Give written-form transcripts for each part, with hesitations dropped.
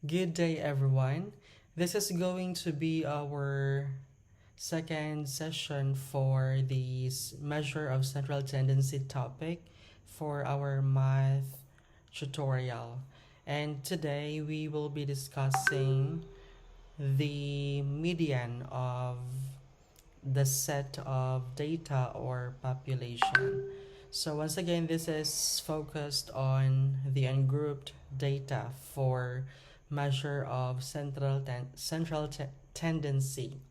Good day, everyone. This is going to be our second session for the measure of central tendency topic for our math tutorial. And today we will be discussing the median of the set of data or population. So once again, this is focused on the ungrouped data for measure of central tendency.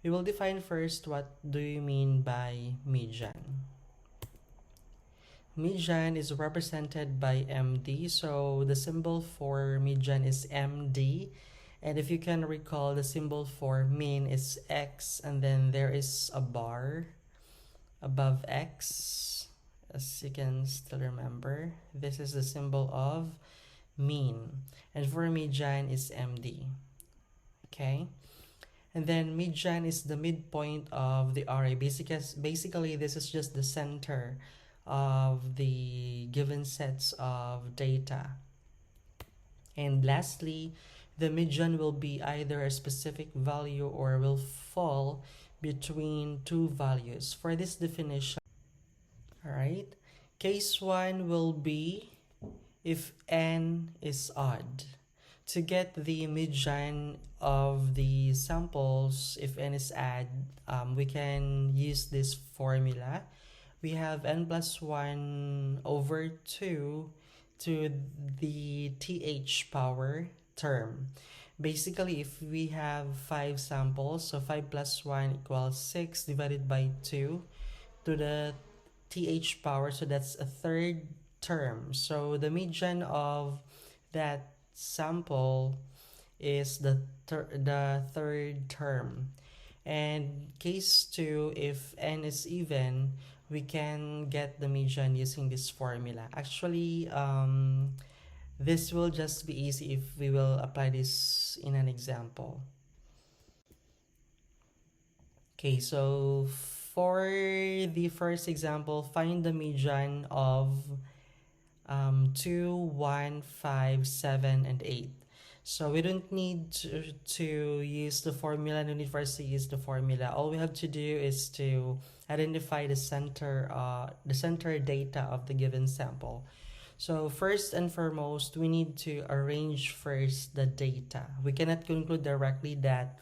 We will define first what do you mean by median. Median is represented by MD, so the symbol for median is MD. And if you can recall, the symbol for mean is X, and then there is a bar above X, as you can still remember. This is the symbol of mean, and for median is MD. Okay, and then median is the midpoint of the array. Basically, this is just the center of the given sets of data. And lastly, the median will be either a specific value or will fall between two values. For this definition, all right, case 1 will be if n is odd. To get the median of the samples, if n is odd, we can use this formula. We have n plus 1 over 2 to the th power term. Basically, if we have 5 samples, so 5 plus 1 equals 6 divided by 2 to the th power, so that's a third term. So the median of that sample is the third term. And case 2, if n is even, we can get the median using this formula. Actually, this will just be easy if we will apply this in an example. Okay, so for the first example, find the median of 2, 1, 5, 7, and 8. So we don't need to use the formula. No need for us to use the formula. All we have to do is to identify the center data of the given sample. So first and foremost, we need to arrange first the data. We cannot conclude directly that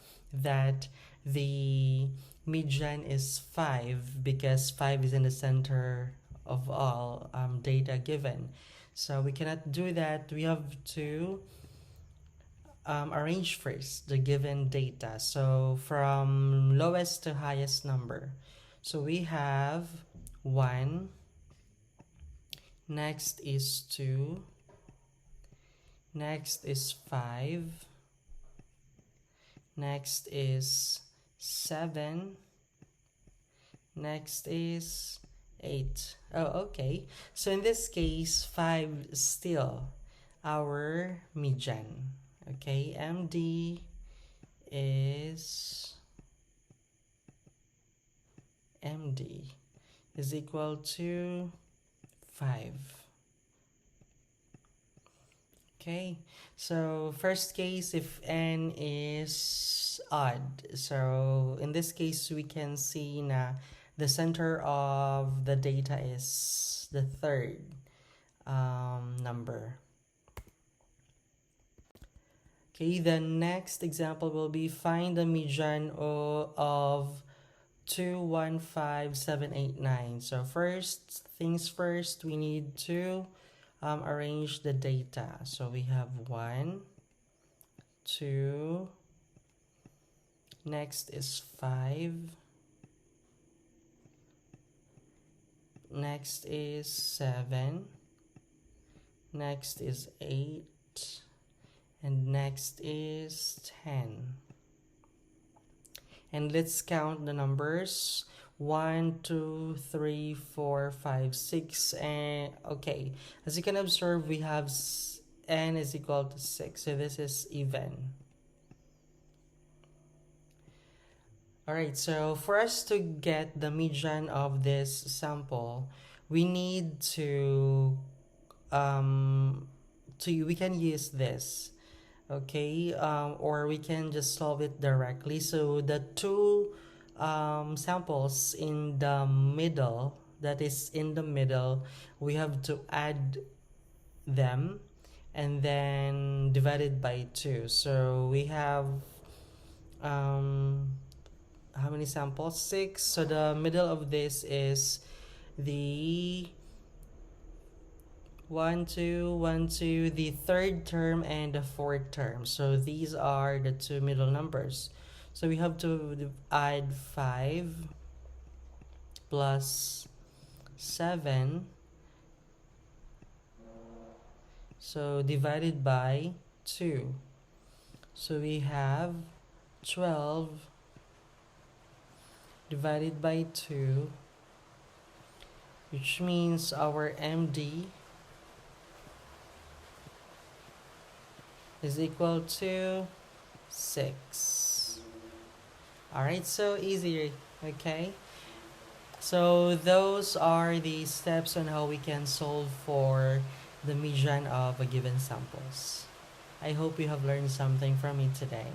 the median is 5 because 5 is in the center of all data given. So we cannot do that. We have to arrange first the given data. So from lowest to highest number. So we have 1, next is 2, next is 5, next is 7, next is 8. Oh, okay. So in this case, 5 is still our median. Okay, MD is equal to 5. Okay, so first case, if n is odd, so in this case we can see na the center of the data is the third number. Okay, the next example will be find the median of 2, 1, 5, 7, 8, 9. So first things first, we need to arrange the data. So we have 1, 2, next is 5, next is 7, next is 8, and next is 10. And let's count the numbers. 1, 2, 3, 4, 5, 6, and okay. As you can observe, we have n is equal to 6, so this is even. Alright, so for us to get the median of this sample, we need to we can use this. Okay, or we can just solve it directly. So the two samples in the middle, that is in the middle, we have to add them and then divided by 2. So we have um, how many samples? 6. So the middle of this is the 1, 2, 1, 2, the third term and the fourth term. So these are the two middle numbers. So we have to add 5 plus 7. So divided by 2. So we have 12 divided by 2, which means our MD is equal to 6. Alright, so easy, okay? So those are the steps on how we can solve for the median of a given samples. I hope you have learned something from me today.